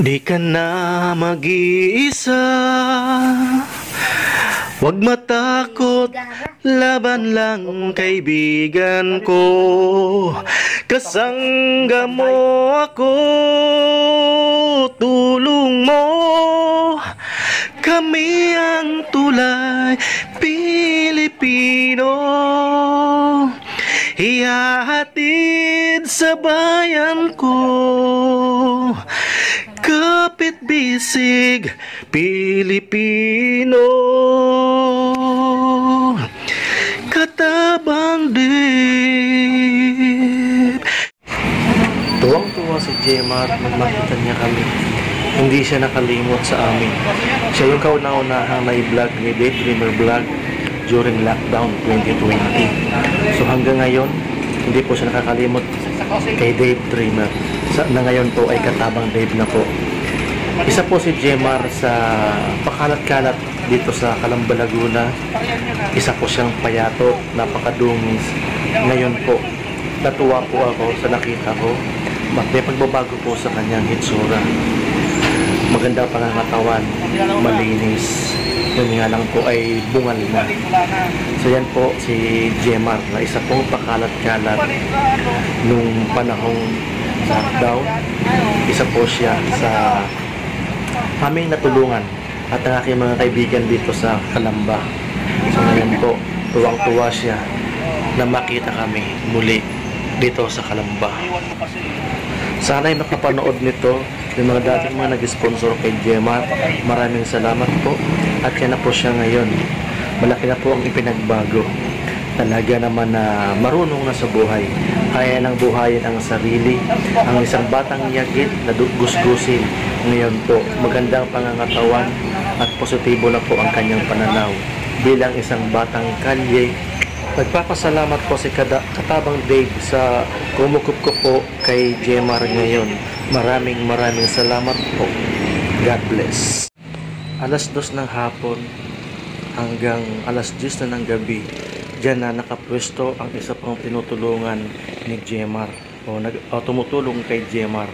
Di ka na mag-iisa, huwag matakot, laban lang kaibigan ko. Kasangga mo ako, tulong mo. Kami ang tulay Pilipino, ihahatid sa bayan ko. Kapit bisig Pilipino, katabang dib. Tuwang-tuwa si Jemar nang makita niya kami. Hindi siya nakalimot sa amin. Siya yung kauna-unahang na-vlog ni Daydreamer Vlog during lockdown 2020. So hanggang ngayon, hindi po siya nakakalimot kay Daydreamer. Na ngayon po ay katabang Dave na po. Isa po si Jemar sa pakalat-kalat dito sa Calamba, Laguna. Isa po siyang payato, napakadungis. Ngayon po, natuwa po ako sa nakita ko. May pagbabago po sa kanyang hitsura. Maganda pangangatawan, malinis. Yun nga lang po ay bungal na. So yan po si Jemar na isa pong pakalat-kalat nung panahong lockdown. Isa po siya sa aming natulungan at ang aking mga kaibigan dito sa Calamba. So ngayon po, tuwang-tuwa siya na makita kami muli dito sa Calamba. Sana'y makapanood nito yung mga dating mga nag-sponsor kay Jemar. Maraming salamat po. At yan na po siya ngayon. Malaki na po ang ipinagbago. Talaga naman na marunong na sa buhay. Kaya nang buhayin ang sarili. Ang isang batang yagit na gusgusin. Ngayon po, magandang pangangatawan at positibo na po ang kanyang pananaw. Bilang isang batang kalye, nagpapasalamat po si Katabang Dave sa kumukup ko po kay Jemar ngayon. Maraming salamat po. God bless. Alas 2 ng hapon hanggang alas 10 na ng gabi, diyan na nakapwesto ang isa pang tinutulungan ni Jemar o tumutulong kay Jemar,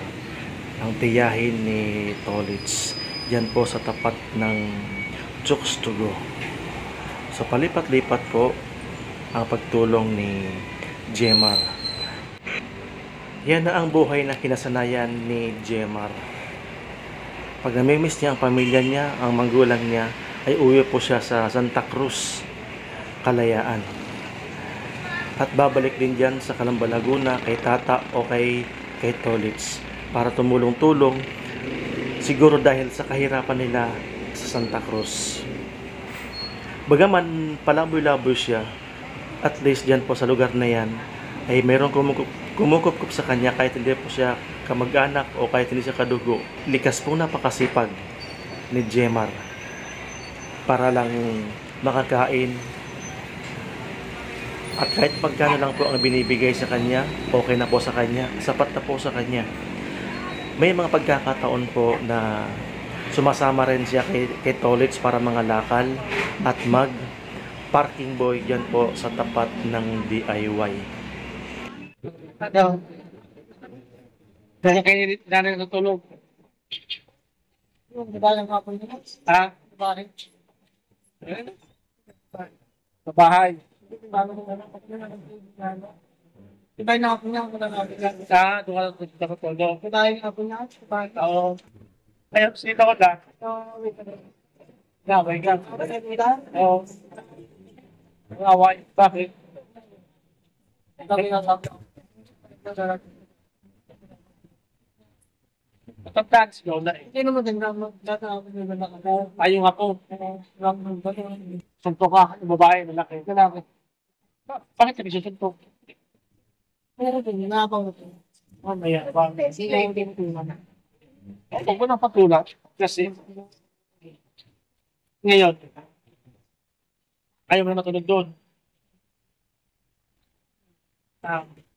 ang tiyahin ni Tolits. Diyan po sa tapat ng Chooks to Go. So palipat-lipat po ang pagtulong ni Jemar. Yan na ang buhay na kinasanayan ni Jemar. Pag namimiss niya ang pamilya niya, ang magulang niya, ay uwi po siya sa Santa Cruz, Kalayaan. At babalik din dyan sa Calamba, Laguna, kay Tata o kay Tolits para tumulong-tulong, siguro dahil sa kahirapan nila sa Santa Cruz. Bagaman palaboy-laboy siya, at least dyan po sa lugar na yan ay mayroong kumukup sa kanya kahit hindi po siya kamag-anak o kahit hindi siya kadugo. Likas pong napakasipag ni Jemar para lang makakain, at kahit pagkano lang po ang binibigay sa kanya, okay na po sa kanya, sapat na po sa kanya. May mga pagkakataon po na sumasama rin siya kay Tolits para mga lakal at parking boy dyan po sa tapat ng DIY. Ano? Dahil kayo narin natulog. Yung babalang kapon nyo? Ha? Babae? Sa bahay. Ibay na ako niya. Sa doon ka na natulog. Ibay na ako niya. Oo. Ayaw, sito ko na. Wait ka na. Gaway ka. Oo. Gaway. Bakit? Sabi na sa akin. Pagtags ko na eh. Hindi naman din naman. Ayong ako. Suntok ka. Babae, malaki. Lalaki. Bakit ka suntok? Meron din. Nakapang ito. Mamaya. Sila yung tinutunan. Huwag ko nang patulak. Kasi ngayon ayaw mo na matulog doon.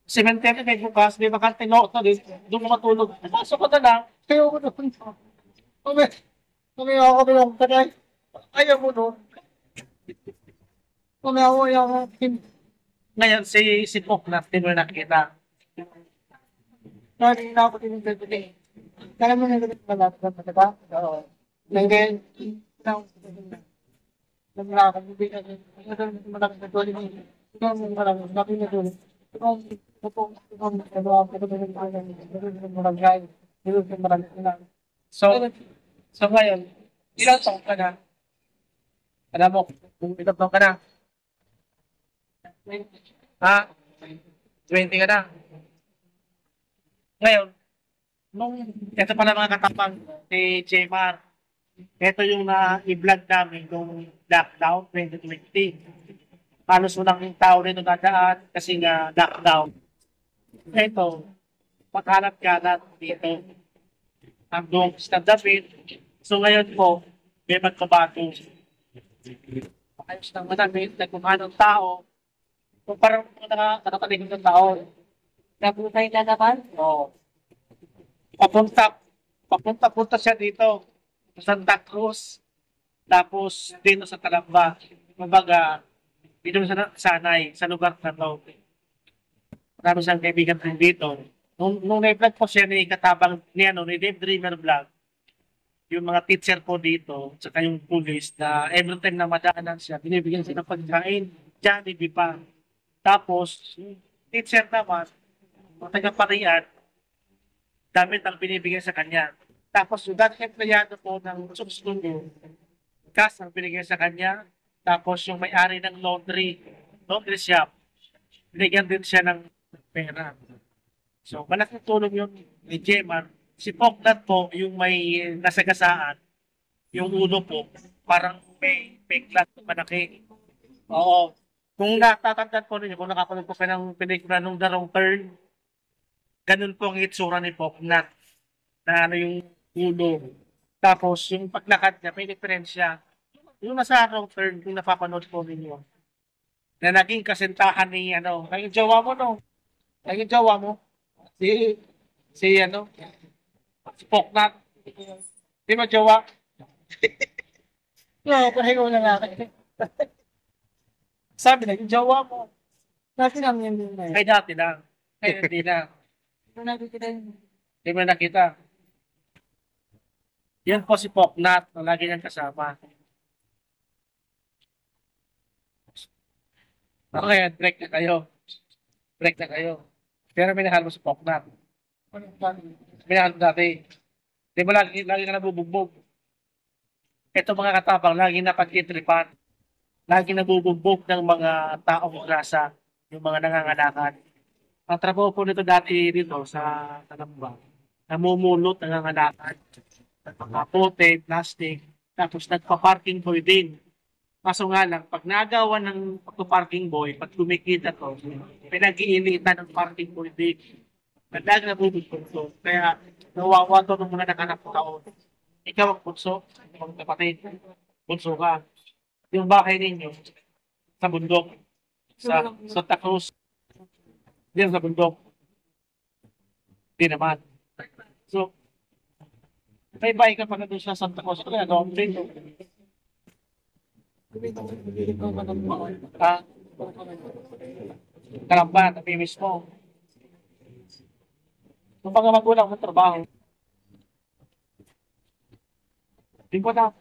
Cemetery may bukas, may bakante no, doon ko matulog. Pasok ko na lang, kayo ko doon. Kami ako bilang patay. Ayaw mo doon. Kami ako yung... Ngayon, si Pok na tinulak kita. Lagi na ako tinulak. Kaya mo na rin malapit na ba? Oo. Ngayon, naglalakad, bibigyan ko. Malapit na tuloy mo. Ikaw mo malapit na tuloy. Ikaw So ngayon, ilang taon ka na? Alam mo, kung ilang taon ka na? Ha? 20 ka na? Ngayon, ito pala mga katapang ni Jmar. Ito yung na-i-vlog namin nung lockdown 2020. Halos walang tao rin nung nadaan kasi nga lockdown. Ito, paghanap ka na dito. Ang doon sa David. So ngayon po, may magkabago. Ayos ng manamit, nagmumahal ng tao. Kung parang nakataligod ng tao. Nabutay na naman? Oo. Papunta siya dito sa Santa Cruz, tapos dito sa Calamba. Kumbaga, dito sa sanay, sa lugar na to. Marami siyang kaibigan din dito. Nung na-vlog po siya ni katabang ni Dave Dreamer Vlog, yung mga teacher po dito, saka yung police, na every time na madaanan siya, binibigyan siya ng pagkain, Jollibee pa. Tapos, yung teacher naman, ang taga-parian, damit ang binibigyan sa kanya. Tapos yung dating empleyado po ng substudio, cash ang binigyan sa kanya. Tapos yung may-ari ng laundry shop, binigyan din siya ng pera. So malaking tulong yun ni Jemar. Si Poknat po, yung may nasagasaan, yung ulo po, parang may peklat malaki. Oo. Kung natatandaan po ninyo, kung nakapanood po kayo ng pelikula nung The Wrong Turn, ganun po ang itsura ni Poknat na ano yung ulo. Tapos yung paglakad niya, may diferensya. Yung nasa wrong turn, yung napapanood po ninyo, na naging kasintahan ni naging jowa mo, no? Naging jowa mo. Si Poknat. Di ba jowa? No, pahingo na nga. Sabi, naging jowa mo. Dati lang yun. Ay, dati lang. Ay, hindi na. Hindi mo nakita. Yan po si Poknat na lagi niyang kasama. Okay, break na kayo. Break na kayo. Pero minahal mo si Poknat. Minahal mo dati. Di mo lagi ka nabubugbog. Ito mga katapang, lagi na pagkitripan. Lagi nabubugbog ng mga taong grasa. Yung mga nangangalakan. Ang trabaho po nito dati dito sa Calamba, namumulot ng angalakan. Nagpakapote, plastic, tapos nagpa-parking boy din. Kaso nga lang, pag nagawa ng pagpa-parking boy, pag kumikita to, pinag-iinitan ng parking boy din. Nagdag na bubog to. Kaya nawawa to ng mga nakanap taon. Ikaw ang punso, ang kapatid, punso ka. Yung bahay ninyo, sa bundok, sa Santa Cruz, diyan sa bundok. Di naman. So, may bahay ka pa na doon sa Santa Cruz. Kaya doon dito. Kalamba, napimis mo. Nung mga magulang mo trabaho. Di ko na.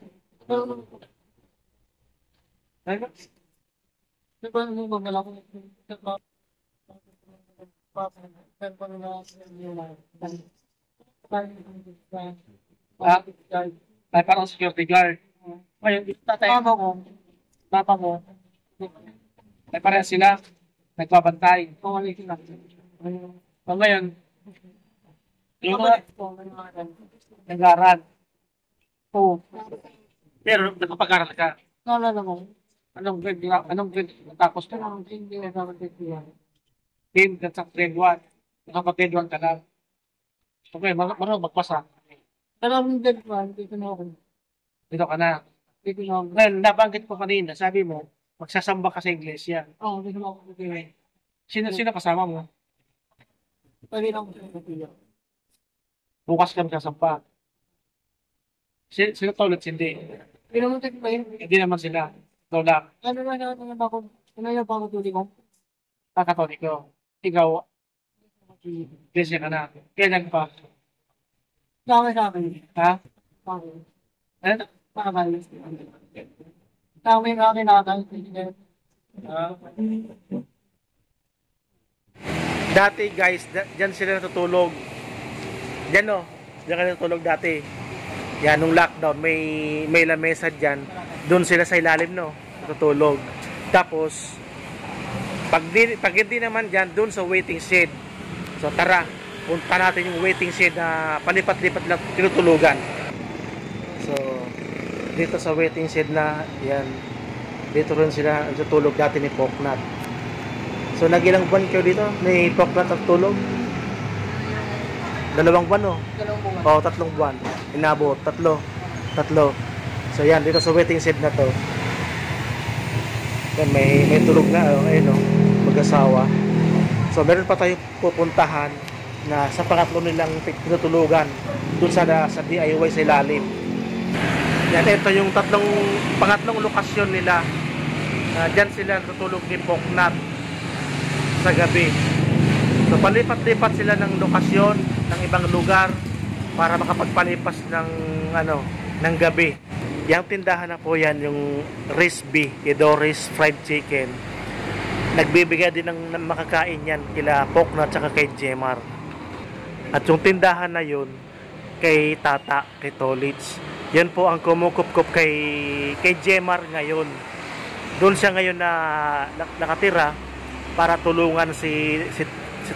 Di ba mo magala ko? Ay, parang security guard. Ngayon, tata mo, ay parang sila, nagbabantay. O ngayon, yung mga nag-aaral. Oo. Pero nakapag-aral ka. Anong grade natapos ka? Hindi na sa grade 1. Nakapag-grade 1 ka na. Okay, marunong magbasa. Dito ka na. Well, nabanggit ko kanina, sabi mo, magsasamba ka sa iglesia. Sino kasama mo? Bukas ka magsasamba. Sino to ulit? Hindi. Hindi naman sila. Lola. Katoliko. Ikaw, iglesia ka na. Kailan pa? Dami sa akin. Ha? Dami. Eh, pakabalik. Dami nga kinakal. Dati guys, dyan sila natutulog. Dyan no, dyan ka natutulog dati. Yan, nung lockdown, may lamesa dyan. Doon sila sa ilalim no, natutulog. Tapos, pag hindi naman dyan, doon sa waiting shed. So tara, punta natin yung waiting shed na palipat-lipat lang tinutulugan. So, dito sa waiting shed na, yan, dito rin sila natutulog dati ni Poknat. So, nagilang buwan kayo dito? Ni Poknat at tulog? 2 buwan, no? 2 buwan. Oo, 3 buwan. Inabot, 3. So, yan, dito sa waiting shed na to. Yan, may tulog na, ayun, no? Mag-asawa. So, meron pa tayo pupuntahan na sa pangatlo nilang tinutulugan doon sa DIY sa ilalim. Yan, ito yung pangatlong lokasyon nila. Diyan sila natutulog ni Poknat sa gabi. So palipat-lipat sila ng lokasyon ng ibang lugar para makapagpalipas ng gabi. Yang tindahan na po yan yung Risby, Doris Fried Chicken. Nagbibigay din ng makakain yan kila Poknat at kay Jemar. At yung tindahan na yun kay Tata, kay Tolits. Yan po ang kumukup-kup kay Jemar ngayon. Doon siya ngayon na nakatira para tulungan si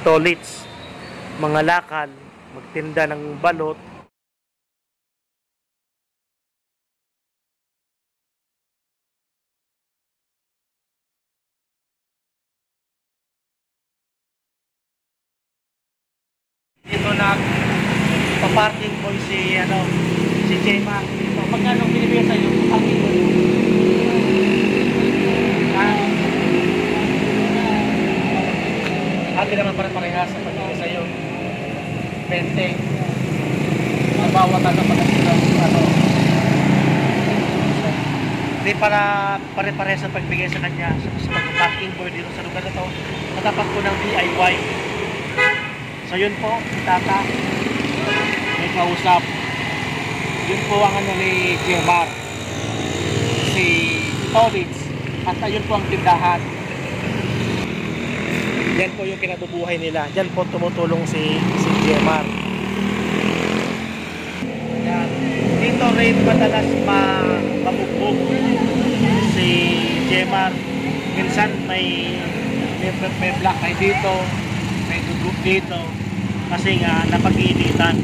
Tolits. Mga lakal, magtinda ng balot. Dito na pa-parking po si Jemar. So, magkano binibigay sa'yo? Parking po. Hindi naman pare-parehas sa pagbigay sa'yo. 20. Ang bawat hindi para pare-parehas sa pagbigay sa kanya sa pag-parking board dito sa lugar na to. Natapat ko ng DIY. So yun po, si Tata may kausap. Yun po ang ni Jemar, si Tolits, at ayun po ang tindahan. Yan po yung kinabubuhay nila. Yan po tumutulong si Jemar. Yan. Dito rin madalas mabugbog si Jemar. Minsan may black eye dito, may dugo dito, kasi nga napag-iinitan.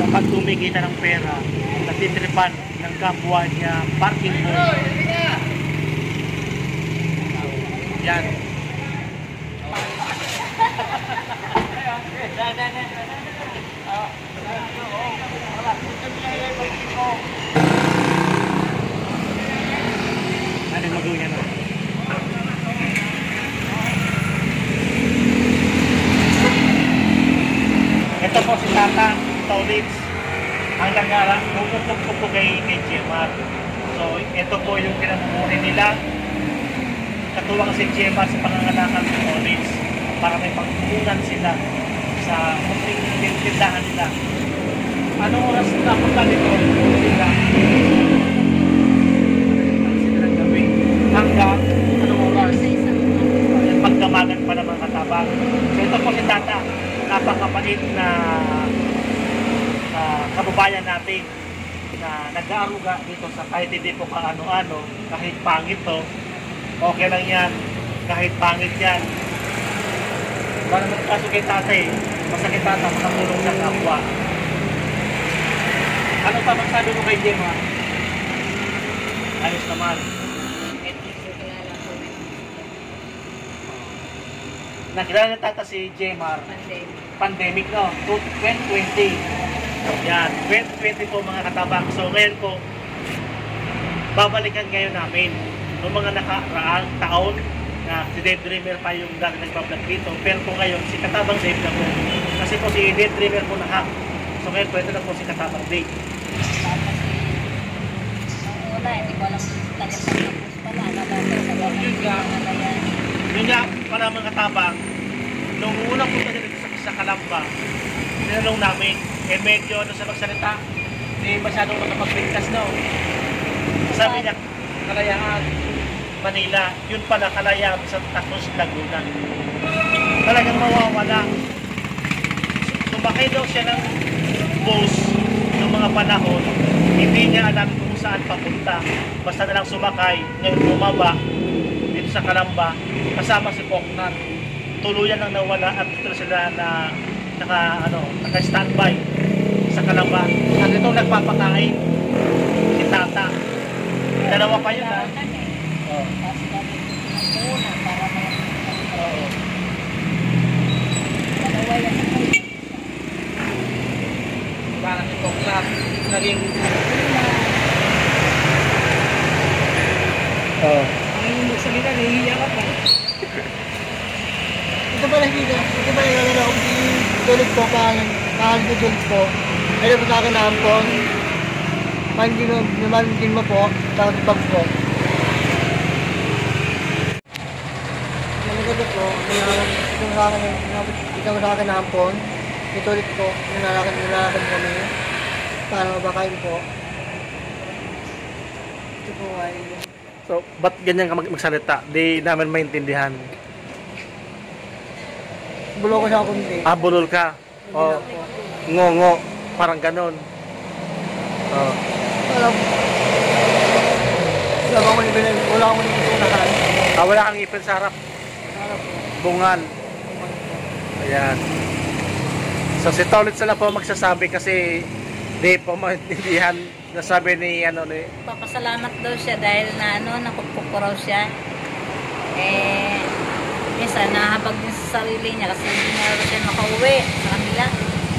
So pag kumikita ng pera, natitripan ng kapwa niya parking board. Yan. Anong magawin yan? Ito po si Tata, Tolits. Ang nangarap, kukup po kay Jemar. So, ito po yung pinamumuhay nila. Katuwang si Jemar sa pangangalakan ng Tolits para may pagkukunan sila sa munting tindahan nila. Anong oras na punta dito? Sila ng gabi. Hanggang anong oras? Pagdamagan pa ng mga katabang. So, ito po si Tata. Napakapait na kababayan natin na nag-aaruga dito sa kahit hindi po kaano-ano, kahit pangit to, okay lang yan, kahit pangit yan. Para naman kaso kay Tatay, masakit Tata, makatulong sa kapwa. Ano pa magsabi mo kay Gemma? Ayos naman. Nakilala na Tata si Jemar. Pandemic no, 2020. Yan, 2020 po mga katabang. So ngayon po, babalikan ngayon namin noong mga nakaraang taon na si Dave Dreamer pa yung dati nagpa-vlog dito. Pero po ngayon, si Katabang Dave na po. Kasi po si Dave Dreamer po na-hack. So ngayon po, ito na po si Katabang Dave. Wala, hindi ko alam Yun nga, para mga katabang, nung unang punta dito sa Kalamba, tinanong namin, eh medyo ano sa magsalita, hindi masyadong nakapagpintas no. Sabi niya, Kalayaan, Manila, yun pala Kalayaan sa Cruz, Laguna. Talagang mawawala. Sumakay daw siya ng bus ng mga panahon, hindi niya alam kung saan papunta. Basta na lang sumakay, ngayon bumaba dito sa Calamba, kasama si Poknan. Tuluyan lang nawala at dito sila na naka-standby sa Calamba. At itong nagpapakain, si Tata. Dalawa pa yun ha. Oh. Tapos kami pinagpuna para mga Oo. dalawa yan ang kayo. Parang si Poknan, naging... Oh. Ngayon mo sa nila, nahihiya ka pa. Ito pala yung ako tulog po, kahal po. Ayun po sa akin na po, mandiin mo po, sa bag po. Nalagod po, ito sa akin na po, itulit po, nilalakad kami, para mabakain po. Ito po ay... So, ba't ganyan ka magsalita? Di namin maintindihan. Bulo ko siya kundi. Ah, bulol ka. O, ngongo. Parang ganon. Oh. Wala akong nagpupunahan. Ah, wala kang ipin sa harap. Bungal. Ayan. So, si Tolit sila po magsasabi kasi di po maintindihan. Nasabi ni Papasalamat daw siya dahil nakupok ko raw siya. Minsan nahabag din sa sarili niya kasi hindi na raw siya makauwi sa kanila,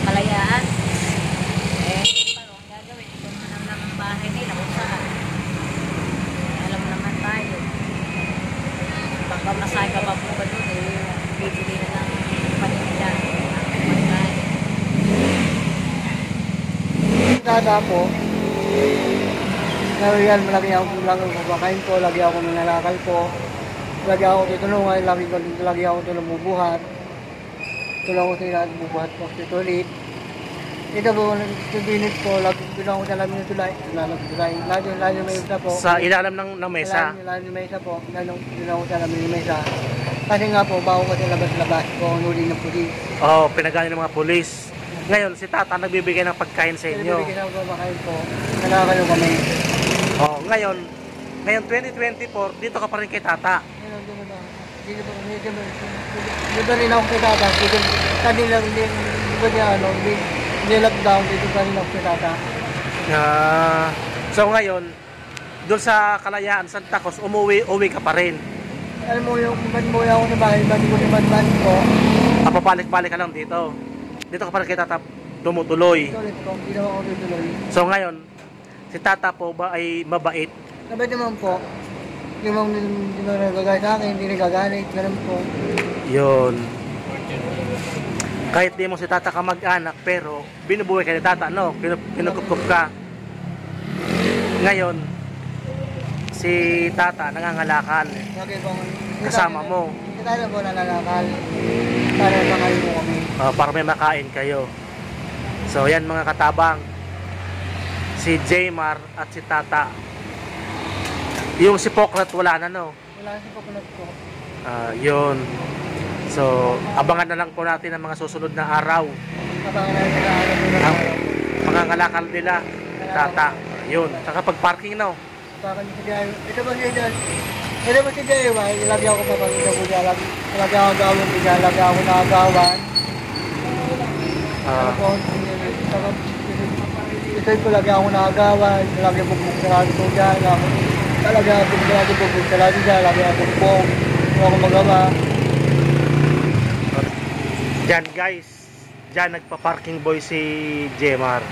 Kalayaan. Paano ang gagawin? Ito naman ang bahay nila kung saan. Alam naman tayo. Baka masaya ka pa po ba doon bibili na ng paninda. Tata po, yan, malaki ako kumakain po, lagi ako manalakal po, lagi ako tutulungan, lagi ako tulumubuhat, tulungan ko sila at bubuhat po si Tulit. Ito po, tubilit po, lagi tulungan ko sa lamin ng tulay, lalo may isa po. Sa ilalim ng mesa. Lalo may isa po, tulungan ko sa lamin ng mesa. Kasi nga po, bago ko sa labas-labas po, nuli ng pulis. Oh, pinagano ng mga pulis. Ngayon, si Tata nagbibigay ng pagkain sa inyo. Nagbibigay ng pagkain po, nalakalo kami. Oh, ngayon 2024, dito ka pa rin kay Tata. Dito rin ako kay Tata. Kanina, lockdown, dito pa rin ako kay Tata. So ngayon, doon sa Kalayaan, Santa Cruz, uwi ka pa rin. Alam mo yung banmoy ako na bahay, bali ko naman po. Papabalik-balik ka lang dito. Dito ka pa rin kay Tata tumutuloy. Ulit po, hindi naman ako tutuloy. So ngayon, si Tata po ba ay mabait? Mabait naman po. Hindi mo nagagay sa akin, hindi nagagalit, ganun po. Yun. Kahit di mo si Tata ka mag-anak, pero binubuhay ka ni Tata, no? Pinukukup ka. Ngayon, si Tata nangangalakal. Lagi po, Kasama mo. Hindi tayo po nalalakal. Para makain mo kami. Para may makain kayo. So yan mga katabang, si Jmar at si Tata. Yung si Pokrat wala na, no? Wala si Pokunat po. Yun. So abangan na lang po natin ang mga susunod na araw. Abangan na sila Ang mga ngalakal nila, Tata. Yun. Saka pag-parking, no? Bakit si Jai? Ito ba si Jai? Ito ba si Jai? Lagi ako papagod po dyan. Lagi ako gawin po dyan. Lagi ako nakagawan. Ito po lagi ako nakagawan. Lagi po sarado po dyan. Lagi po sarado dyan. Lagi ako po. Hindi ako magawa. Diyan guys, diyan nagpa-parking boy si Jmar.